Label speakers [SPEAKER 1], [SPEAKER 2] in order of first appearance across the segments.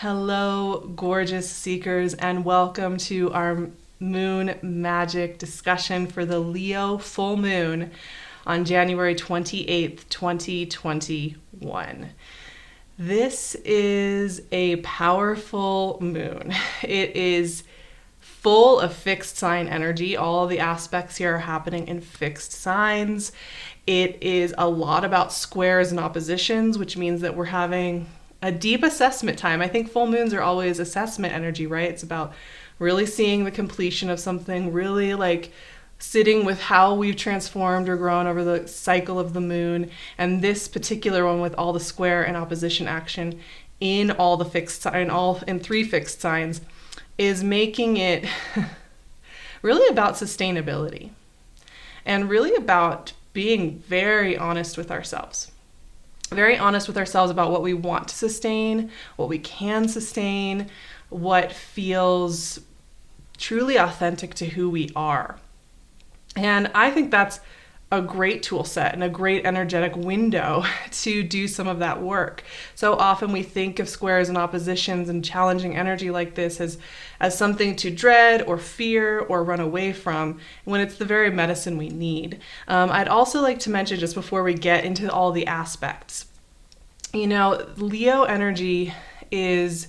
[SPEAKER 1] Hello, gorgeous seekers, and welcome to our moon magic discussion for the Leo full moon on January 28th, 2021. This is a powerful moon. It is full of fixed sign energy. All the aspects here are happening in fixed signs. It is a lot about squares and oppositions, which means that we're having a deep assessment time. I think full moons are always assessment energy, right? It's about really seeing the completion of something, really like sitting with how we've transformed or grown over the cycle of the moon. And this particular one with all the square and opposition action in all the fixed sign, all in 3 fixed signs, is making it really about sustainability and really about being very honest with ourselves. Very honest with ourselves about what we want to sustain, what we can sustain, what feels truly authentic to who we are. And I think that's a great tool set and a great energetic window to do some of that work. So often we think of squares and oppositions and challenging energy like this as something to dread or fear or run away from, when it's the very medicine we need. I'd also like to mention, just before we get into all the aspects, Leo energy is,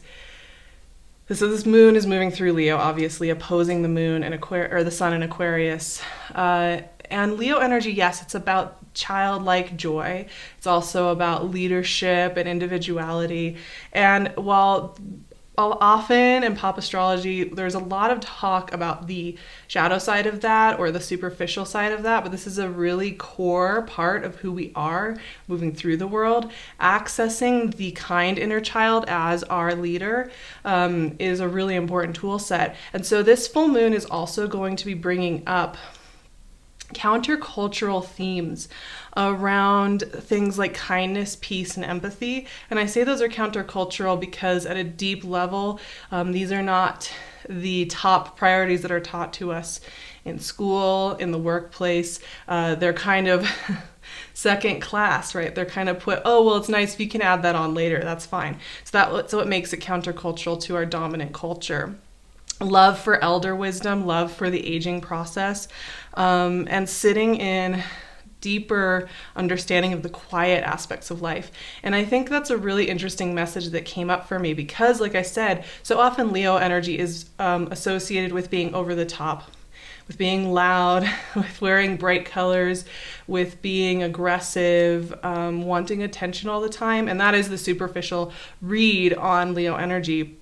[SPEAKER 1] so this moon is moving through Leo, obviously opposing the moon and the sun in Aquarius. And Leo energy, yes, it's about childlike joy. It's also about leadership and individuality. And while often in pop astrology, there's a lot of talk about the shadow side of that or the superficial side of that, but this is a really core part of who we are moving through the world. Accessing the kind inner child as our leader is a really important tool set. And so this full moon is also going to be bringing up countercultural themes around things like kindness, peace, and empathy. And I say those are countercultural because at a deep level, these are not the top priorities that are taught to us in school, in the workplace. They're kind of second class, right? They're kind of put, oh, well, it's nice if you can add that on later. That's fine. So it makes it countercultural to our dominant culture. Love for elder wisdom, love for the aging process, and sitting in deeper understanding of the quiet aspects of life. And I think that's a really interesting message that came up for me because, like I said, so often Leo energy is associated with being over the top, with being loud, with wearing bright colors, with being aggressive, wanting attention all the time. And that is the superficial read on Leo energy.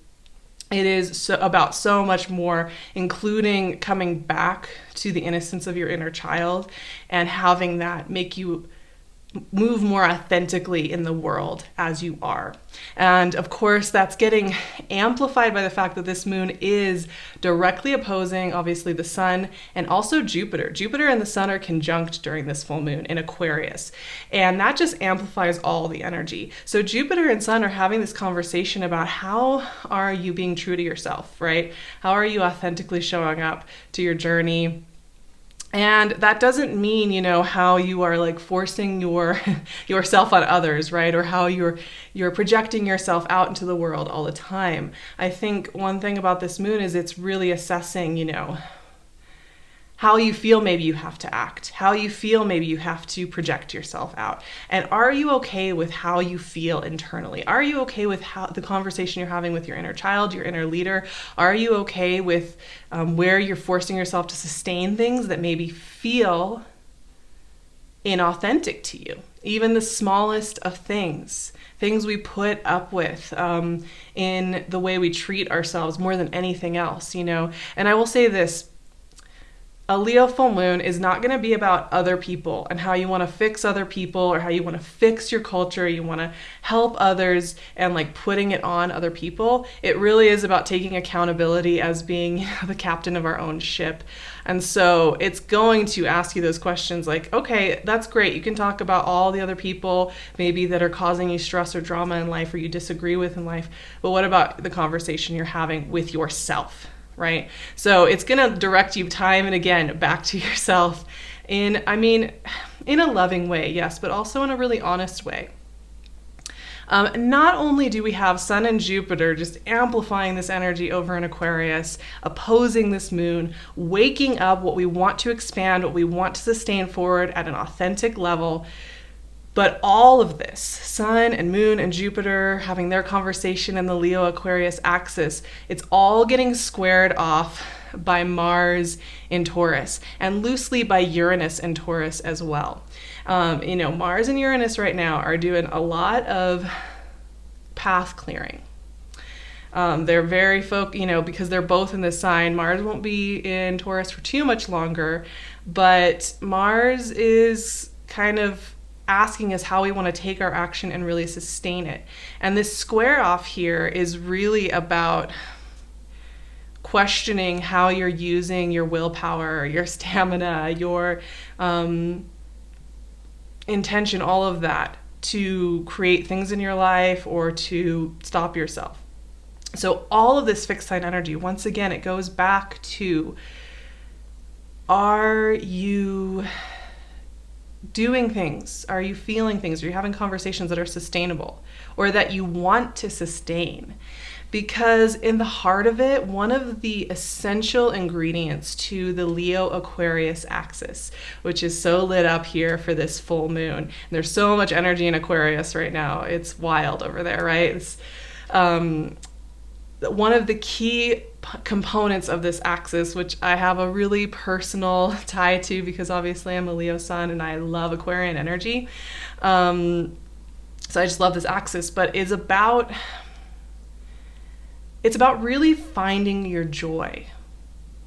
[SPEAKER 1] It is about so much more, including coming back to the innocence of your inner child and having that make you move more authentically in the world as you are. And of course, that's getting amplified by the fact that this moon is directly opposing, obviously, the sun and also Jupiter. Jupiter and the sun are conjunct during this full moon in Aquarius. And that just amplifies all the energy. So Jupiter and sun are having this conversation about how are you being true to yourself, right? How are you authentically showing up to your journey? And that doesn't mean, how you are like forcing yourself on others, right? Or how you're projecting yourself out into the world all the time. I think one thing about this moon is it's really assessing, how you feel maybe you have to act, how you feel maybe you have to project yourself out. And are you okay with how you feel internally? Are you okay with how the conversation you're having with your inner child, your inner leader? Are you okay with where you're forcing yourself to sustain things that maybe feel inauthentic to you? Even the smallest of things we put up with in the way we treat ourselves more than anything else, And I will say this, a Leo full moon is not going to be about other people and how you want to fix other people or how you want to fix your culture. You want to help others and like putting it on other people. It really is about taking accountability as being the captain of our own ship. And so it's going to ask you those questions like, okay, that's great. You can talk about all the other people maybe that are causing you stress or drama in life or you disagree with in life. But what about the conversation you're having with yourself? Right? So it's going to direct you time and again back to yourself in a loving way, yes, but also in a really honest way. Not only do we have Sun and Jupiter just amplifying this energy over in Aquarius, opposing this moon, waking up what we want to expand, what we want to sustain forward at an authentic level, but all of this, Sun and Moon and Jupiter having their conversation in the Leo-Aquarius axis, it's all getting squared off by Mars in Taurus, and loosely by Uranus in Taurus as well. Mars and Uranus right now are doing a lot of path clearing. They're very because they're both in this sign. Mars won't be in Taurus for too much longer, but Mars is kind of asking us how we want to take our action and really sustain it. And this square off here is really about questioning how you're using your willpower, your stamina, your intention, all of that, to create things in your life or to stop yourself. So all of this fixed sign energy, once again, it goes back to, are you doing things? Are you feeling things? Are you having conversations that are sustainable or that you want to sustain? Because in the heart of it, one of the essential ingredients to the Leo-Aquarius axis, which is so lit up here for this full moon, and there's so much energy in Aquarius right now, it's wild over there, right? It's, one of the key components of this axis, which I have a really personal tie to because obviously I'm a Leo sun and I love Aquarian energy. So I just love this axis, but it's about really finding your joy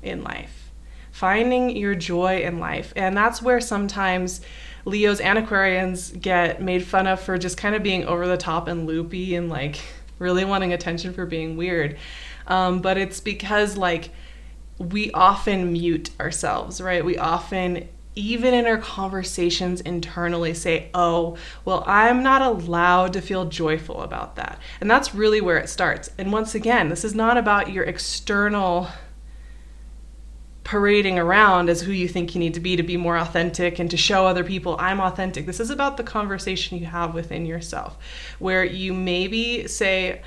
[SPEAKER 1] in life. Finding your joy in life. And that's where sometimes Leos and Aquarians get made fun of for just kind of being over the top and loopy and like really wanting attention for being weird. But it's because like we often mute ourselves, right? We often, even in our conversations internally, say, oh, well, I'm not allowed to feel joyful about that. And that's really where it starts. And once again, this is not about your external parading around as who you think you need to be more authentic and to show other people I'm authentic. This is about the conversation you have within yourself, where you maybe say,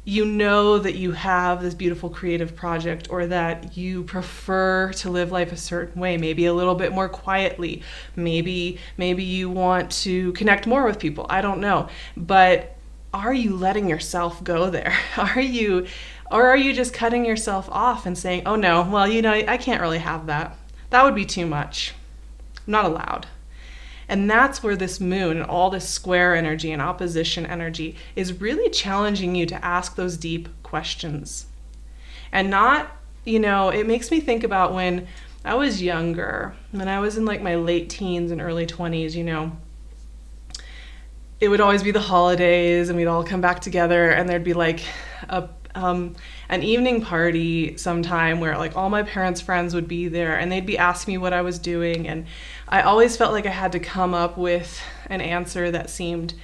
[SPEAKER 1] you know that you have this beautiful creative project or that you prefer to live life a certain way, maybe a little bit more quietly, maybe you want to connect more with people, I don't know. But are you letting yourself go there? Or are you just cutting yourself off and saying, oh no, well, I can't really have that. That would be too much. I'm not allowed. And that's where this moon and all this square energy and opposition energy is really challenging you to ask those deep questions. And not, it makes me think about when I was younger, when I was in like my late teens and early 20s, it would always be the holidays and we'd all come back together and there'd be like an evening party sometime where like all my parents' friends would be there and they'd be asking me what I was doing, and I always felt like I had to come up with an answer that seemed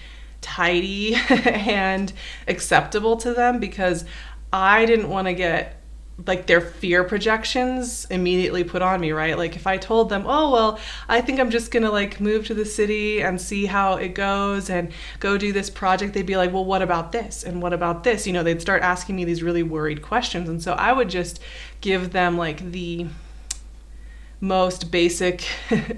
[SPEAKER 1] tidy and acceptable to them because I didn't want to get like their fear projections immediately put on me, right? Like if I told them, oh, well, I think I'm just gonna like move to the city and see how it goes and go do this project, they'd be like, well, what about this? And what about this? They'd start asking me these really worried questions. And so I would just give them like the most basic,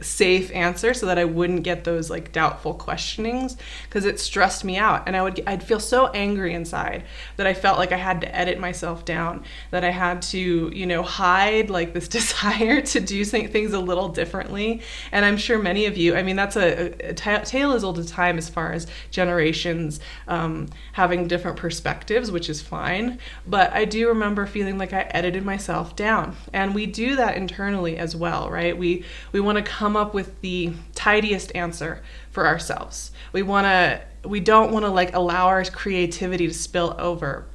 [SPEAKER 1] safe answer so that I wouldn't get those like doubtful questionings because it stressed me out. And I'd feel so angry inside that I felt like I had to edit myself down, that I had to, hide like this desire to do things a little differently. And I'm sure many of you, that's a tale as old as time as far as generations having different perspectives, which is fine. But I do remember feeling like I edited myself down. And we do that internally as well. Right? We want to come up with the tidiest answer for ourselves. We don't want to like allow our creativity to spill over.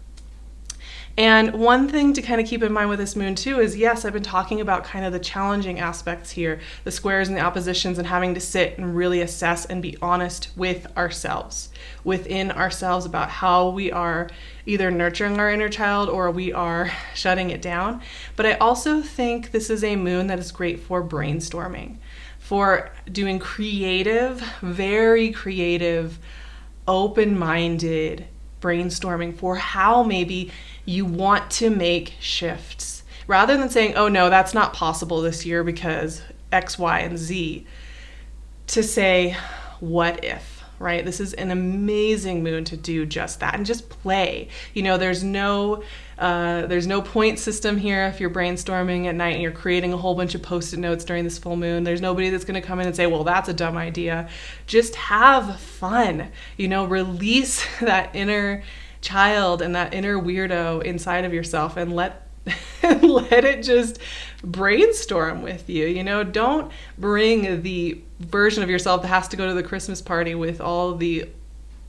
[SPEAKER 1] And one thing to kind of keep in mind with this moon too is, yes, I've been talking about kind of the challenging aspects here, the squares and the oppositions, and having to sit and really assess and be honest with ourselves, within ourselves, about how we are either nurturing our inner child or we are shutting it down. But I also think this is a moon that is great for brainstorming, for doing creative, very creative open-minded brainstorming for how maybe you want to make shifts. Rather than saying, oh no, that's not possible this year because X, Y, and Z, to say, what if, right? This is an amazing moon to do just that and just play. There's no point system here. If you're brainstorming at night and you're creating a whole bunch of Post-it notes during this full moon, there's nobody that's going to come in and say, well, that's a dumb idea. Just have fun, release that inner child and that inner weirdo inside of yourself and let it just brainstorm with you. Don't bring the version of yourself that has to go to the Christmas party with all the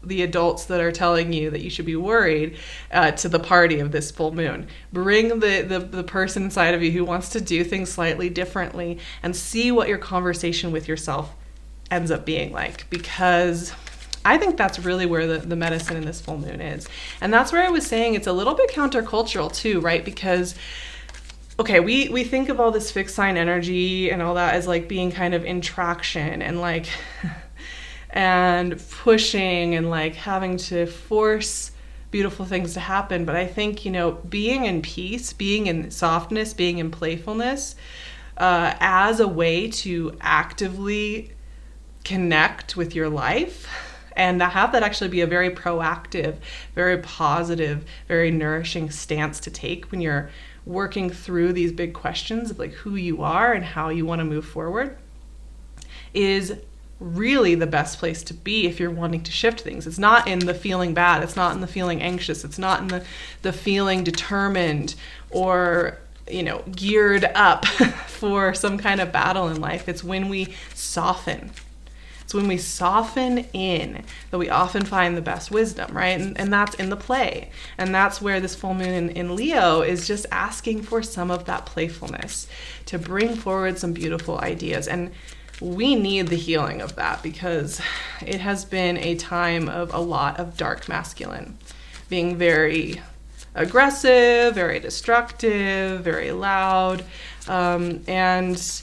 [SPEAKER 1] adults that are telling you that you should be worried to the party of this full moon. Bring the person inside of you who wants to do things slightly differently and see what your conversation with yourself ends up being like, because I think that's really where the medicine in this full moon is. And that's where I was saying it's a little bit countercultural too, right? Because, okay, we think of all this fixed sign energy and all that as like being kind of in traction and like, and pushing and like having to force beautiful things to happen. But I think, being in peace, being in softness, being in playfulness, as a way to actively connect with your life, and have that actually be a very proactive, very positive, very nourishing stance to take when you're working through these big questions of like who you are and how you want to move forward, is really the best place to be if you're wanting to shift things. It's not in the feeling bad. It's not in the feeling anxious. It's not in the feeling determined or, geared up for some kind of battle in life. It's when we soften. It's when we soften in that we often find the best wisdom, right? And that's in the play. And that's where this full moon in Leo is just asking for some of that playfulness to bring forward some beautiful ideas. And we need the healing of that because it has been a time of a lot of dark masculine, being very aggressive, very destructive, very loud, and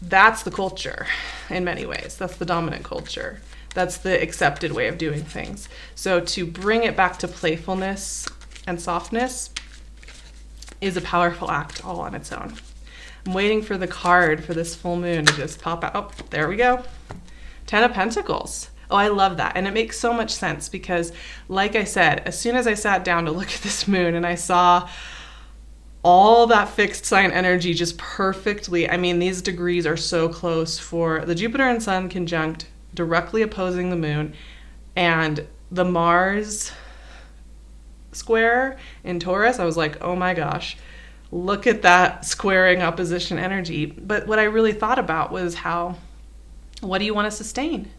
[SPEAKER 1] that's the culture in many ways. That's the dominant culture. That's the accepted way of doing things. So to bring it back to playfulness and softness is a powerful act all on its own. I'm waiting for the card for this full moon to just pop out. Oh, there we go. 10 of Pentacles. Oh, I love that. And it makes so much sense because, like I said, as soon as I sat down to look at this moon and I saw all that fixed sign energy just perfectly, I mean, these degrees are so close for the Jupiter and Sun conjunct directly opposing the moon, and the Mars square in Taurus. I was like, oh my gosh, look at that squaring opposition energy. But what I really thought about was what do you want to sustain?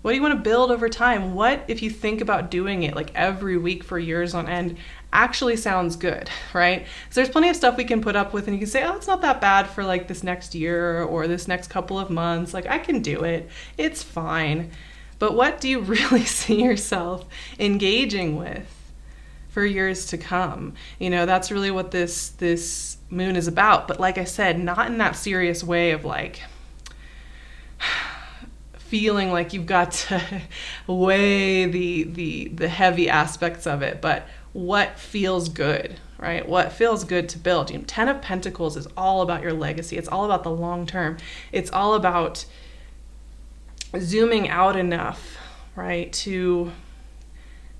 [SPEAKER 1] What do you want to build over time? What, if you think about doing it like every week for years on end, actually sounds good, right? So there's plenty of stuff we can put up with and you can say, oh, it's not that bad for like this next year or this next couple of months. Like I can do it. It's fine. But what do you really see yourself engaging with for years to come? That's really what this moon is about. But like I said, not in that serious way of like feeling like you've got to weigh the heavy aspects of it, but what feels good, right? What feels good to build. 10 of Pentacles is all about your legacy. It's all about the long term. It's all about zooming out enough, right, to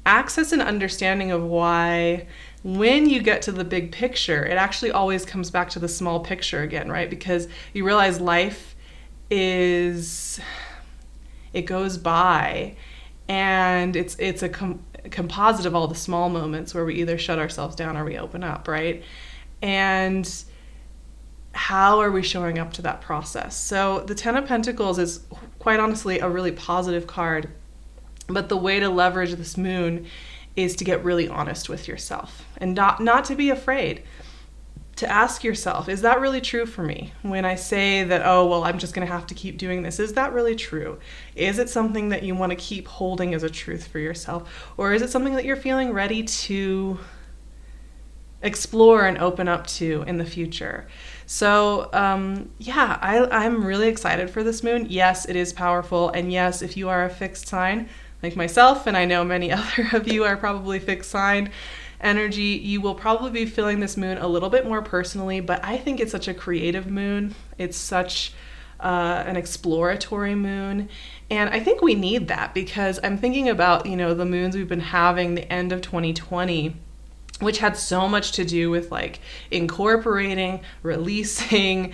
[SPEAKER 1] access an understanding of why when you get to the big picture, it actually always comes back to the small picture again, right? Because you realize life it goes by, and it's a composite of all the small moments where we either shut ourselves down or we open up, right? And how are we showing up to that process? So the 10 of Pentacles is quite honestly a really positive card, but the way to leverage this moon is to get really honest with yourself and not to be afraid. To ask yourself, is that really true for me? When I say that, oh, well, I'm just going to have to keep doing this, is that really true? Is it something that you want to keep holding as a truth for yourself? Or is it something that you're feeling ready to explore and open up to in the future. So I'm really excited for this moon. Yes, it is powerful. And yes, if you are a fixed sign like myself, and I know many other of you are probably fixed sign energy, you will probably be feeling this moon a little bit more personally, but I think it's such a creative moon. It's such an exploratory moon. And I think we need that, because I'm thinking about, the moons we've been having the end of 2020, which had so much to do with like incorporating, releasing,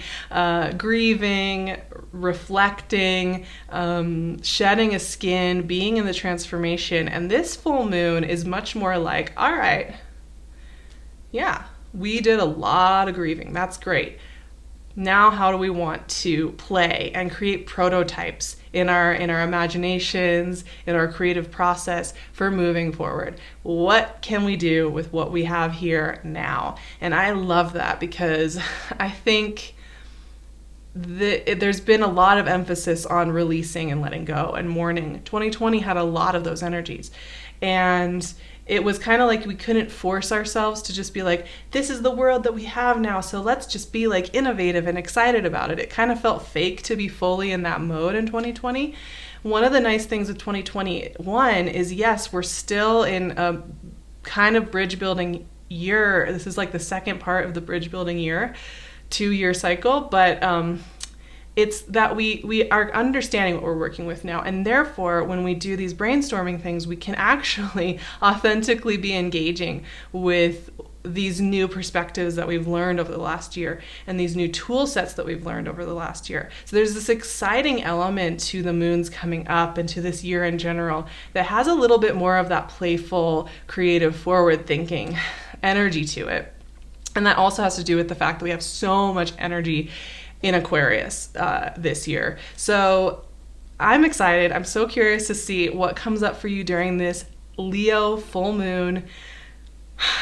[SPEAKER 1] grieving, reflecting, shedding a skin, being in the transformation. And this full moon is much more like, all right, yeah, we did a lot of grieving. That's great. Now, how do we want to play and create prototypes in our imaginations, in our creative process for moving forward? What can we do with what we have here now? And I love that, because I think there's been a lot of emphasis on releasing and letting go and mourning. 2020 had a lot of those energies. And it was kind of like we couldn't force ourselves to just be like, this is the world that we have now, so let's just be like innovative and excited about it. It kind of felt fake to be fully in that mode in 2020. One of the nice things with 2021 is, yes, we're still in a kind of bridge building year. This is like the second part of the bridge building year, 2-year cycle, but it's that we are understanding what we're working with now. And therefore, when we do these brainstorming things, we can actually authentically be engaging with these new perspectives that we've learned over the last year and these new tool sets that we've learned over the last year. So there's this exciting element to the moons coming up and to this year in general that has a little bit more of that playful, creative, forward-thinking energy to it. And that also has to do with the fact that we have so much energy in Aquarius this year. So I'm excited. I'm so curious to see what comes up for you during this Leo full moon.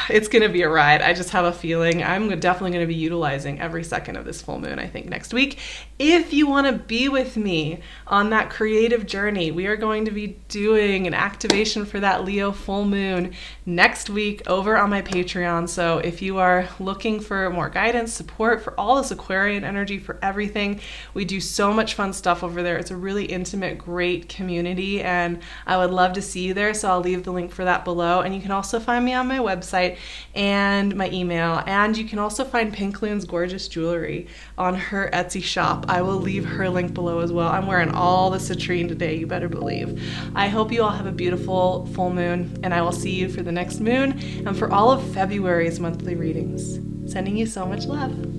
[SPEAKER 1] It's going to be a ride. I just have a feeling I'm definitely going to be utilizing every second of this full moon, I think, next week. If you want to be with me on that creative journey, we are going to be doing an activation for that Leo full moon next week over on my Patreon. So if you are looking for more guidance, support for all this Aquarian energy, for everything, we do so much fun stuff over there. It's a really intimate, great community, and I would love to see you there. So I'll leave the link for that below. And you can also find me on my website and my email, and you can also find PinkLune's gorgeous jewelry on her Etsy shop. I will leave her link below as well. I'm wearing all the citrine today, you better believe. I hope you all have a beautiful full moon, and I will see you for the next moon and for all of February's monthly readings. Sending you so much love.